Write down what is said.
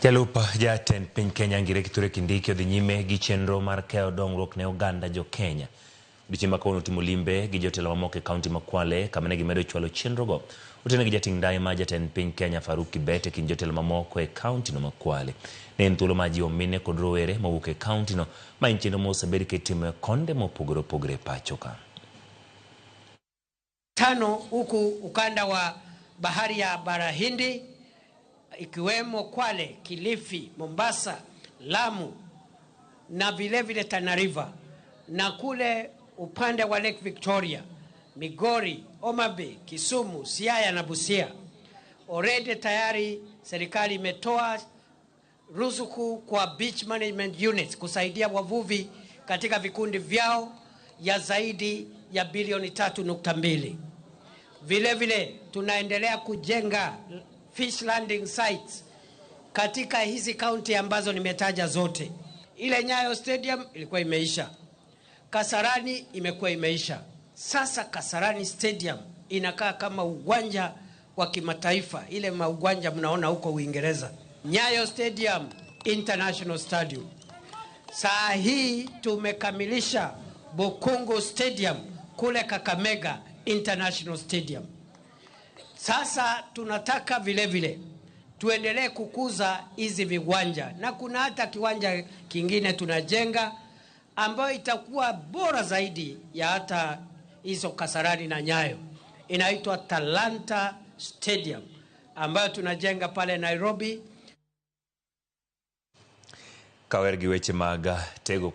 Jalup jatend piny Kenya Ngire Kithure Kindiki odhi nyime gi chenro mar keyo dongruok ne oganda jo Kenya. Odiochieng' ma kawuono timo limbe gi jotelo mamoko e kaunti ma Kwale kama ne gimedo chwalo chenrogo. Otene gi jating' ndai ma jatend piny Kenya Faruk Kibet e kind jotelo mamoko e kaunti no ma Kwale. Ne en thuolo ma ji omine kod rowere mawuok e kaunti no ma en chenro mosebed kitimo e konde mopogore opogore e pacho ka. Tano huku ukanda wa bahari ya Bara Hindi ikiwemo Kwale, Kilifi, Mombasa, Lamu na vile Tana River, na kule upande wa Lake Victoria, Migori, Homa Bay, Kisumu, Siaya na Busia. Already tayari serikali imetoa ruzuku kwa beach management units kusaidia wavuvi katika vikundi vyao ya zaidi ya bilioni 3.2. Vile tunaendelea kujenga fish landing sites katika hizi kaunti ambazo nimetaja zote. Ile Nyayo Stadium ilikuwa imeisha. Kasarani imekuwa imeisha. Sasa Kasarani Stadium inakaa kama uwanja wa kimataifa, ile uwanja mnaona huko Uingereza. Nyayo Stadium International Stadium. Saa hii tumekamilisha Bukungu Stadium kule Kakamega International Stadium. Sasa tunataka vile tuendelee kukuza hizi viwanja, na kuna hata kiwanja kingine tunajenga ambayo itakuwa bora zaidi ya hata hizo Kasarani na Nyayo. Inaitwa Talanta Stadium ambayo tunajenga pale Nairobi. Kawer gi weche mag tego